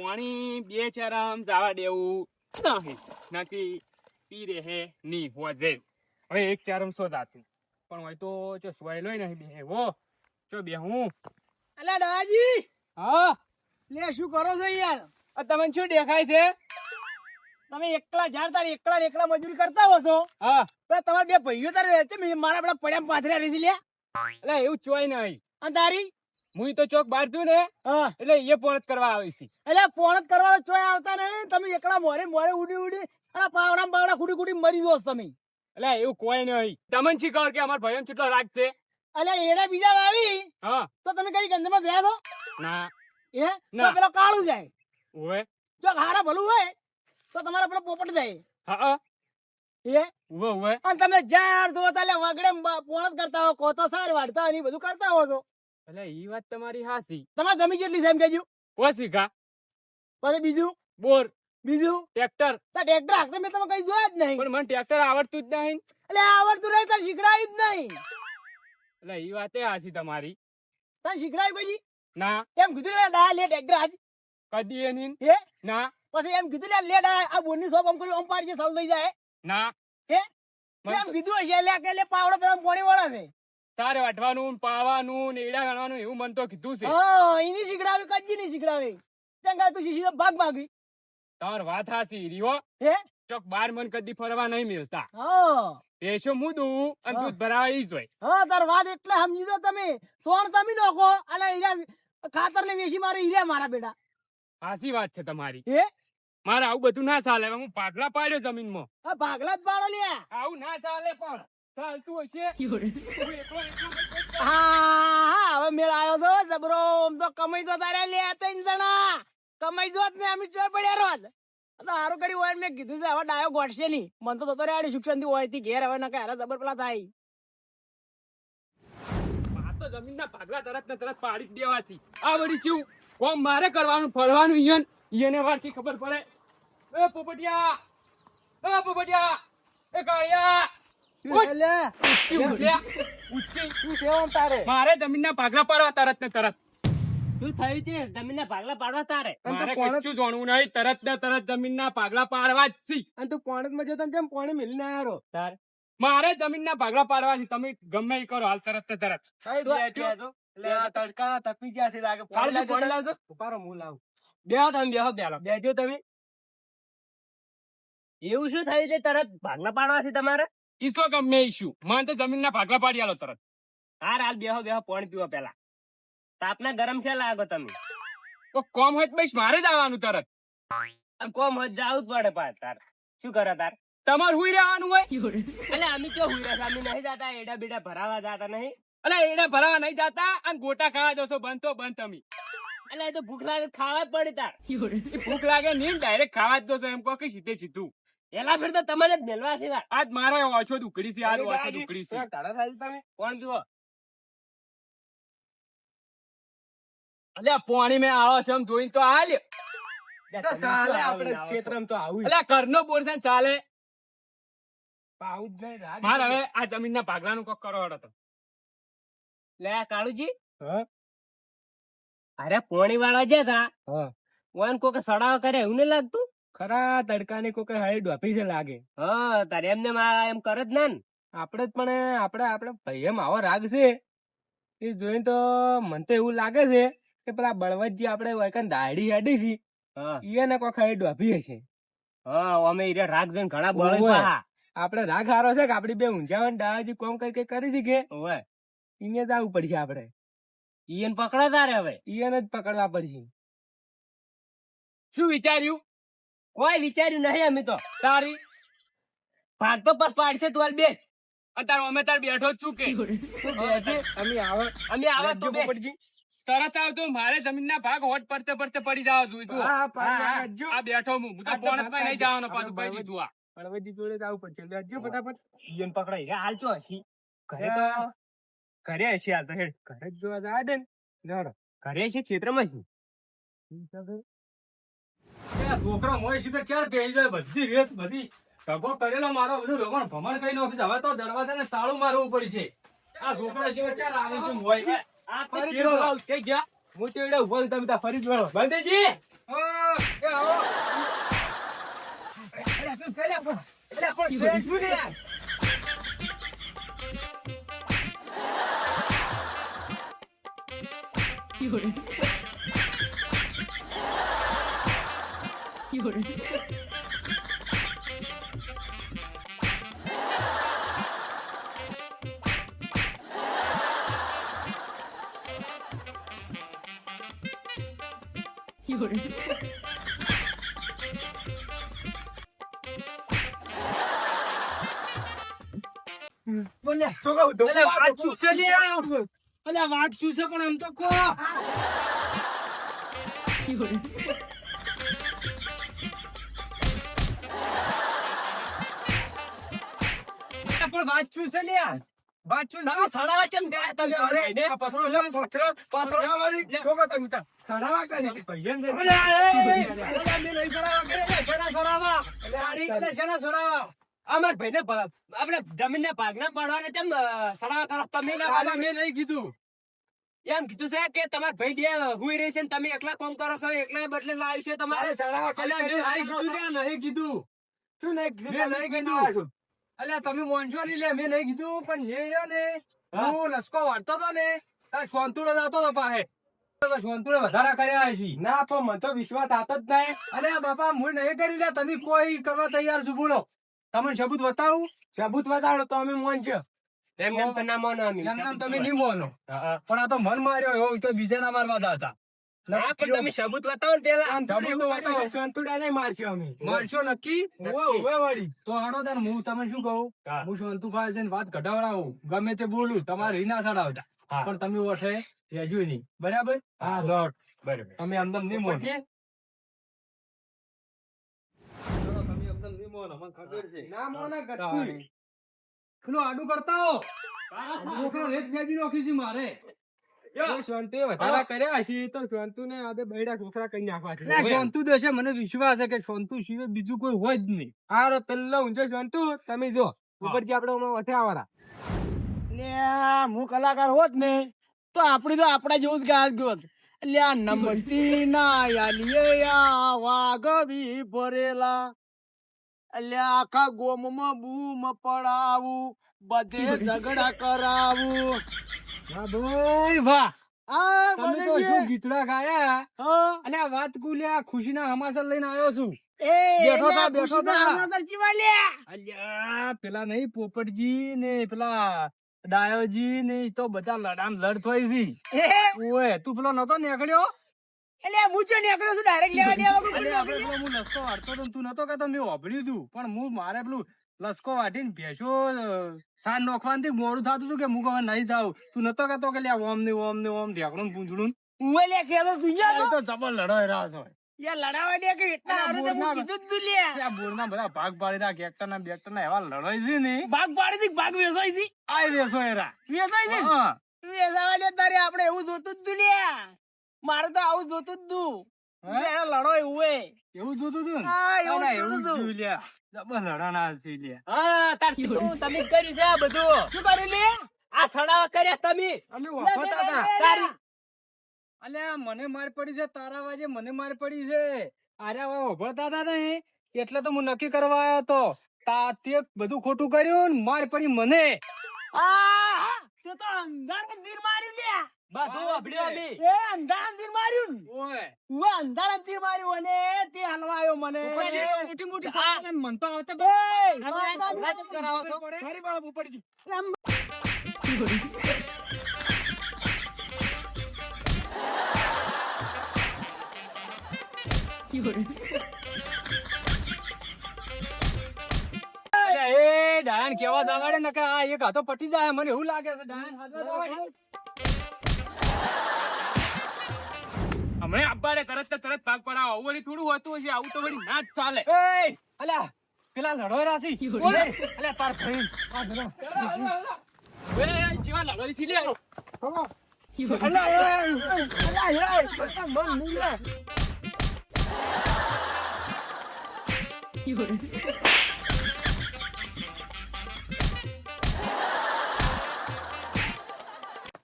પાણી બે ચરમ જવા દેવું નહીં, નક્કી પી રે હે ની હોજે. હવે એક ચરમ સો જાતું પણ હોય તો જો સોયલો નહીં બે હો જો બે હું. અલા દાદાજી, હા લે શું કરો છો યાર? આ તમને શું દેખાય છે? તમે એકલા જાર તાર એકલા ને એકલા મજૂરી કરતા હો છો. હા પેલા તમારા બે ભાઈઓ તાર છે મારા પેલા પડ્યા પાથર્યા રહી છે લ્યા. એટલે એવું ચોય નહીં. અને તારી હું તો ચોક બહાર છું ને હા એટલે એ પોણત કરવા આવી છે. એટલે પોણત કરવા ચોય આવતા નહીં. તમે એકલા મોરે મોરે ઉડી ઉડી અને પાવડા બાવડા ખુડી ખુડી મરી દો તમે. એટલે એવું કોઈ નહીં. તમને શી ખબર કે અમારા ભાઈઓ કેટલો રાગ છે? એટલે એડા બીજા વાવી હા તો તમે કઈ ગંધમાં ગયા છો? ના એ ના. તો પેલો કાળું જાય. ઓવે જો હારા ભલું હોય તો તમારા પેલો પોપટ જાય. હા એ ઉવે ઉવે. અને તમે જાર જોતા એટલે વગડે પોણત કરતા હો, કોતો સાર વાળતા હોય ને એ બધું કરતા હો છો. એટલે ઈ વાત તમારી હાસી. તમારે જમીન કેટલી છે એમ કહેજો. 5 વીઘા પછી બીજું બોર બીજું ટ્રેક્ટર. તો ટ્રેક્ટર હાંકતા મેં તમે કઈ જોયા જ નહીં. પણ મને ટ્રેક્ટર આવડતું જ નહીં. એટલે આવડતું નહીં તને શીખડાયું જ નહીં. એટલે ઈ વાતે હાસી તમારી. તને શીખડાયું પછી ના એમ કીધું લે દા લે ટ્રેક્ટર આજ કદી એની હે ના પછી એમ કીધું લે લે દા આ બોરની શોપ આમ કરી આમ પાડી સાલ થઈ જાય ના હે મને એમ કીધું હશે લે કે લે પાવડો પેલા પાણી વાળા છે. તારે વાટવાનું પાવાનું ને એડા ગણવાનું એવું મને તો કીધું છે. હા એની શીખડાવી કદી નહીં શીખડાવી. ચંગા તું શીશી તો ભાગ માગી તમારી વાત હાસી રીવો. હે ચોક બાર મને કદી ફરવા નહીં મિલતા. હા પેશો હું દઉં અને દૂધ ભરાવા ઈ જ હોય. હા તાર વાત એટલે સમજી દો તમે. સોણ તમે નોખો અને હીરા ખાતર ને વેચી મારે હીરા મારા બેટા. હાસી વાત છે તમારી. હે મારે આવું બધું ના ચાલે. હવે હું પાગલા પાડ્યો જમીનમાં. આ ભાગલા જ પાડો લે. આવું ના ચાલે પણ ચાલતું હશે. હું એકલો હા હવે મેળ આવ્યો છો જબરો. આમ તો કમાઈ જો તારે લે 3 જણા કમાઈ જોત ને અમે ચોય પડ્યા રોજ. તો હારું કરી હોય ને મેં કીધું છે હવે ડાયો ગોઠશે નહીં. મન તો થતો રે શિક્ષણ થી હોય થી ઘેર હવે ના કઈ જબર પેલા થાય. આ તો જમીનના ભાગલા તરત ને તરત પાડી જ દેવાથી. આ વળી ચેવું કોમ મારે કરવાનું ફરવાનું ઈયને વારથી ખબર પડે. એ પોપટિયા એ પોપટિયા એ કાળિયા લે ઉઠી ઉઠ્યા. ઉઠી. શું સેવન તારે મારે જમીનના ભાગલા પાડવા તરત ને તરત. શું થયું છે જમીનના ભાગલા પાડવા તારે? મારે કશું જાણવું નહીં. તરત ને તરત જમીનના ભાગલા પાડવા જ છે. અને તું પાણી માં જતો કેમ પાણી મિલીને આવ્યો તાર? મારે જમીનના ભાગલા પાડવા છે. તમે ગમે એ કરો હાલ તરત ને તરત. તડકા તપી ગયા છે લાગે. પાણી લાવજો. ઉપાડો હું લાવું. બેહો તમે બેહો બેહો. બેજો તમે. એવું શું થયું છે તરત ભાગલા પાડવા છે તમારે? ઈ તો ગમે ઈશું. મને તો જમીનના ભાગલા પાડી આલો તરત. હાર હાલ બેહો બેહો પાણી પીવો પેલા. તાપના ગરમ છે લાગો તમે. તો કોમ હોય તો બસ મારે જ આવવાનું તરત. કોમ જ જાવું જ પડે પાછ તાર. શું કરે તાર? તમારે હુઈ રહેવાનું હોય. એટલે અમે ક્યાં હુઈ રહ્યા? અમે નહીં જાતા એડા બેડા ભરાવા જાતા નહીં. એટલે એડા ભરાવા નહીં જાતા અને ગોટા ખાવા જશો બંધ તો બંધ તમે. એટલે એ તો ભૂખ લાગે ખાવા જ પડે તાર. એ ભૂખ લાગે નહીં ડાયરેક્ટ ખાવા જ જશો એમ કહો કે સીધે સીધું. એલા ફેર તો તમારે જ મેલવા છે. આજ મારે ઓછો દુકડી છે. આજ ઓછો દુકડી છે. તમે કોણ જુઓ? અલ્યા પાણી મેં આવો છે એમ જોઈને તો હાલ. આપણે ક્ષેત્રમાં તો આવું અલ્યા ઘરનો બોર છે ને ચાલે. આવું જ નહીં. મારે હવે આ જમીનના ભાગલાનું કોક કરો હડો તો. લે કાળુજી અરે પોણી વાળા જ્યાં તા ઓન કોક સડાવ કરે એવું નહીં લાગતું? ખરા તડકાની કોક હાઈ ડોપી છે લાગે. હા તારે એમને એમ કરે જ ને. આપણે જ પણ આપણે ભાઈ એમ આવો રાગ છે એ જોઈને તો મને તો એવું લાગે છે કે પેલા બળવતજી આપણે વૈકન દાઢી હેડી છે એને કોક હાઈ ડોપી હશે. હા અમે એ રાગ જોઈને ઘણા બળવા. આપણે રાગ હારો છે કે આપડી બે ઊંઝાવન દાદાજી કોમ કઈ કરી છે કે એને જ આવવું પડશે. આપણે ઈયન પકડા તારે હવે ઈયન જ પકડવા પડશે. શું વિચાર્યું? કોઈ વિચાર્યું નહીં. અમે તો તારી ભાગ તો બસ પાડશે તું બે અત્યારે અમે તાર બેઠો જ છું કે અમે આવા તો બે તરત આવતો. મારે જમીનના ભાગ હોટ પડતે પડતે પડી જવા જોઈએ. આ બેઠો હું તો પોણત માં નહીં જવાનો પાછું કહી દીધું. આ બળવતજી જોડે જ આવવું પડશે. લેજો ફટાફટ. ઈયન પકડાઈ હાલ તો હસી ઘરે તો ઘરે હસી હાલ તો હેડ ઘરે જ જોવા જાય ને ઘરે છે ક્ષેત્રમાં છે. છોકરો મોય શિખર ચાર પહેરી જાય બધી રેત બધી ઢગો કરેલો મારો બધું રમણ ભમણ કઈ નાખી. હવે તો દરવાજાને તાળું મારવું પડશે. આ છોકરા શિખર ચાર આવે છે મોય. આ ફરી કઈ ગયા હું તો એડે ઉભો તમે ફરી જ વળો. બંદેજી એ આવો. અરે, તું કઈ લે, પણ. અરે, પણ શેઠ શું લે યાર? બોલ લે. શું કહું તું? અલે, વાત શું છે લે? અલે, વાત શું છે પણ એમ તો કહો. પણ વાત શું છે લે? વાત શું તમે સડાવા કેમ ગયા તમે અરે, ભાઈને? આ પથરો લે, પથરો વાળી. જોકો તમે તાર. સડાવા કરી છે. ભાઈઓને દે. અલે, અલે, મેં નહીં સડાવા કરે. શેના સડાવા? અલે, શેના સડાવા? અમાર ભાઈને આપણે જમીનના ભાગના પાડવાને કેમ સડાવા કરો તમે ના અલે, મેં નહીં કીધું. એમ કીધું છે કે તમાર ભાઈ બે હુઈ રહી છે ને તમે એકલા કામ કરો છો એકલા બદલે લાવી છે તમારે સડાવા કરે. મેં નહીં કીધું લે, નહીં કીધું. શું નહીં કીધું? મેં નહીં કીધું. અલ્યા તમે મોનશો નહીં લે, મેં નહીં કીધું પણ જે રહ્યો ને હું લસકો વાળતો હતો ને તાર સોનતુડો જતો હતો પાસે સોનતુડે વધારા કર્યા છે. ના પણ મને તો વિશ્વાસ આતો જ નહીં. અલ્યા બાપા હું નહીં કરી લે, તમે કોઈ કરવા તૈયાર છો બોલો? તમને સબૂત બતાવું? સબૂત બતાડો તો અમે મોન છે એમ એમ તો ના મોનો અમે. એમ નામ તમે નહીં મોનો, પણ આ તો મન માર્યો એવો તો બીજા ના મારવા હતા. ના પણ તમે સબૂત બતાવો ને પેલા. સબૂત તો બતાવો. સંતુડા નહીં મારશે અમે. મારશો નક્કી? ઉવે વળી. તો હાડો તાર હું તમે શું કહું, હા. હું સોનતુ ખાઈ જઈને વાત કઢાવડાવું, ગમે તે બોલું, તમારે રીના સડાવતા, હા. પણ તમે ઓઠે રહેજો નહીં, બરાબર? હા, લોટ બરાબર. તમે આમદમ નહીં મોનો. પછી? તમે આમદમ નહીં મોનો, મને ખબર છે. ના મોને હા. ગટું. પેલું આડું કરતા હો. છોકરો રેત ફેંકી નાખી છે મારે. એ સંતુએ વધારા કર્યા હશે તો સંતુને આ બે બૈડા છોકરા કરી નાખવા છે. એટલે સોનતુ દેશે મને વિશ્વાસ છે કે સોનતુ સિવાય બીજું કોઈ હોય જ નહીં. હારો પેલો ઊંચો સંતુ તમે જો ઉપરથી આપણે હમણાં વઠ્યાવાળા. લે હું કલાકાર હોત ને તો આપડી તો આપડા જેવું જ ગાય ગયોત. એટલે આ નમતી ના યાલીએ વાગવી ભરેલા, એટલે આખા ગોમમાં બૂમ પડાવું, બધે ઝઘડા કરાવું. વાહ ભાઈ વાહ, આ તમે તો બધે શું ગીતડા ગાયા. હા. અને આ વાત કુલ્યા ખુશીના સમાચાર લઈને આવ્યો છું. એ બેઠો લે, થા, બેઠો ખુશીના થા. સમાચાર ચીવા લ્યા. અલ્યા પેલા નહીં પોપટજી ને પેલા ડાયોજી ને ઈ તો બધા લડામ લડ થઈ છે. એ, ઓય તું પેલો નતો નીકળ્યો? એટલે હું છે નીકળ્યો છું ડાયરેક્ટ લેવા દેવા વગર અલ્યા, આપણે નીકળી પેલો હું લસકો વાળતો તો ને તું નતો કહેતો, મેં વાપર્યું તું, પણ હું મારે પેલું લસકો વાટીને ભેંસો સાંજ નોખવાથી મોડું થતું હતું કે હું હવે નહીં થાવ. તું નતો કહેતો કે લ્યા ઓમ ને ઓમ ને ઓમ ઢેકણું ને પૂંછડું. ઉવે લે ખેલો સુઈયા એ તો તો જબર લડાઈ રહ્યા છો. યાર લડાવા દે કે એટલા અલા, હારું તો બોરના- હું કીધું જ તું લ્યા. આ બોરના બધા ભાગ પાડી રહ્યા, કેક્ટરના બેક્ટરના એવા લડાઈ છે ને. ભાગ પાડી દી, ભાગ વેચાય છે. આય વેસો એરા. વેચાય છે ને? હા. વેચાવા દે તારે, આપણે એવું જોતું જ તું લ્યા. મારે તો આવું જોતું જ તું. હે? લે, લડો એવું એ. એવું જોતું તું ને? હા, એવું અલા, જ જોતું એવું જ તું. જોયું લ્યા. જબર લડાણા છે લ્યા. હા તાર કીધું તમે જ કર્યું છે આ બધું. શું કર્યું લે? આ સડાવા કર્યા તમે. અમે લે, વાપરતા લે, હતા. લે, લે. તારી અલ્યા મને માર પડી છે, તારા વાજે મને માર પડી છે. આર્યા વાવ ભળતા હતા ને એટલે તો હું નક્કી કરવા આવ્યો તો. તે બધું ખોટું કર્યું ને માર પડી મને. આ, તે તો અંધાર તીર માર્યું લ્યા. બધું વાપર્યું અમે. એ અંધાર તીર માર્યું ને? ઓય ઉવે અંધાર તીર માર્યું અને તે હલવાયો મને. ઉપરજી તો મોટી મોટી પડી છે ને મન તો આવતા એ, તમે આ ઝઘડા કેમ કરાવો છો? મારી બાપ ઉપરજી. અલ્યા, એ ડાયન કેવા દાવાડે ને કે આ એક હાથો પટી જાય, મને એવું લાગે છે ડાયન હાથમાં દાવાડે. હમણાં આબાડે તરત ને તરત ભાગ પડાવો. આવું વળી થોડું હોતું હશે, આવું તો વળી ના જ ચાલે. એય, અલ્યા પેલા લડો રાસી. ઓય, અલ્યા તાર ભાઈ આ બધો. એ, જીવા લડોઈ છે લે. અલ્યા, અલ્યા, મન મૂલે.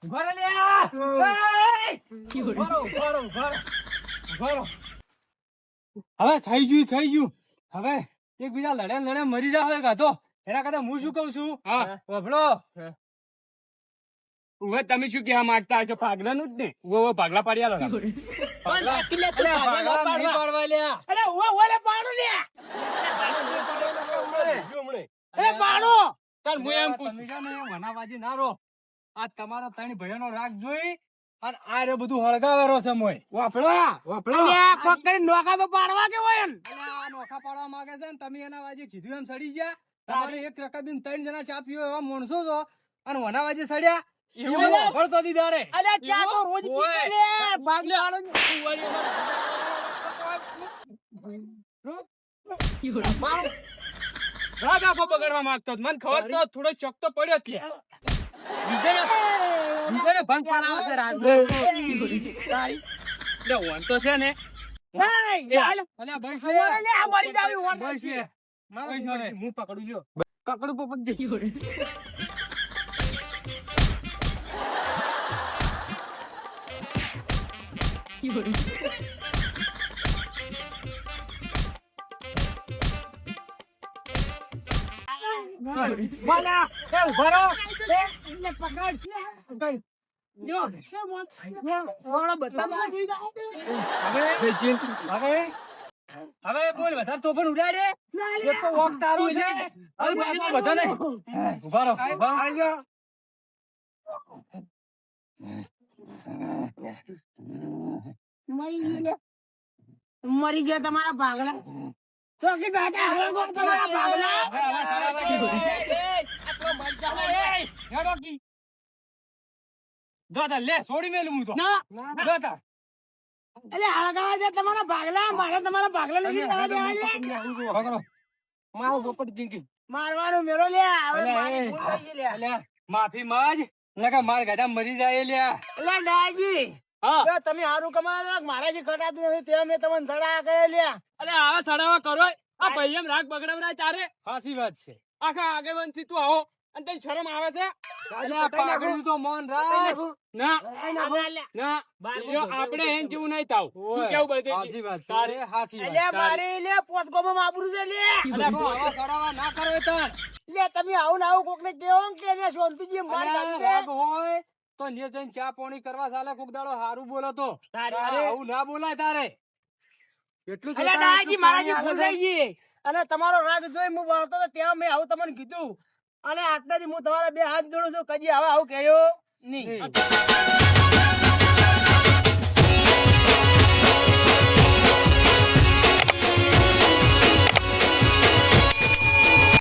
ઉભા રહો લ્યા. એય! ઉભા રહો, ઉભા રહો, ઉભા રહો. ઉભા રહો. હવે થઈ ગયું હવે એકબીજા લડે મરી જાવ કાતો એના કરતા હું શું કઉ છું હા. વભળો હવે તમે શું કહેવા માંગતા છો ભાગલાનું જ ને વો ભાગલા પાડી આલો પણ રાખી લે તું ભાગલા ના ભાગલા નહીં પાડવા. પાડવા લ્યા. અરે ઓલે પાડો લે હમણે. એ પાડો ચાલ હું એમ પૂછું તમે છે ને વનાવાજી ના રહો. આ તમારા ત્રણ ભાઈઓનો રાગ જોઈ અને આ રે બધું હળગાવેરો છે મોય. અલ્યા કોક કરીને નોખા તો પાડવા કે હોય એમ અલ્યા આ નોખા પાડવા માંગે છે ને તમે એના વાજે કીધું એમ સડી ગયા. તમારે એક રકાબીન ત્રણ જણા ચા પીવો એવા માણસો છો અને વનાવાજી સડ્યા એવું વળતો દીધારે. અલ્યા ચા તો રોજ ઓય. પીવે લે ભાગ રાગ આખો બગાડવા માંગતો હતો. મને ખબર તો થોડો શક તો પડ્યો જ લે. બીજાને ભંગ પાડાવે છે રાગ. લે ઓન તો છે ને અલ્યા ભાઈ છે. આ મરી જાવી ઓન ભાઈ છે. ભાઈ છે. હું પકડું છું કકડું પોપટ બોલા એ ઉભા રહો ને પકડ જો ઓળો બધા હવે બોલ વધારે તો પણ ઉડાડે. એક તો વોક તારું છે. હવે બાજુ બધા નહીં. ઉભા રહો. ઉભા. મરી ગયા તમારા ભાગલા ચોકી દાદા હવે કોક તમારા ભાગલા હવે સારા વાગી. દાદા લે છોડી મેલું હું તો. ના દાદા એટલે હળગાવા છે તમારા ભાગલા મારે તમારા ભાગલા નથી જવા દેવા લે પકડો. મારો પોપટ જિંદગી મારવાનું મેરો લે હવે અલ્યા, મારી એ. ભૂલ થઈ ગઈ લે. અલ્યા માફી માંગ નકર માર ગાડા મરી જાય લ્યા. એટલે દાજી હા જો તમે હારું કમાવા મારાથી ઘટાતું નથી તે મેં તમને સડા કરે લે અલે આવા સડાવા કરો આ ભાઈ એમ રાગ બગડાવરા તારે સાચી વાત છે. આખા આગેવાનથી તું આવો અને તને શરમ આવે છે અલ્યા પાઘડીનું તો મોન રાખ. ના એટલે ના જો આપણે એમ જેવું નહીં થાવ શું કેવું બધે સાચી વાત છે. તારે સાચી વાત. મારે લે પોચકોમાં માપરું છે લે અલ્યા તો આવા સડાવા ના કરો તાણ. લે તમે આવું ને આવું કોક ને કેવો કે લે શાંતિજી માર અલ્યા કાઢશે. રાગ હોય તો ને જઈને ચા પાણી કરવા ચાલે કોક દાડો હારું બોલો તો. તારે. આવું ના બોલાય તારે. એટલું અલ્યા દાજી મારાથી ભૂલ થઈ ગઈ અને તમારો રાગ જોઈ હું ભણતો તો ત્યાં મેં આવું તમને કીધું અને આટલાથી હું તમારા બે હાથ જોડું છું કદી હવે આવું કહ્યું નહીં નહીં.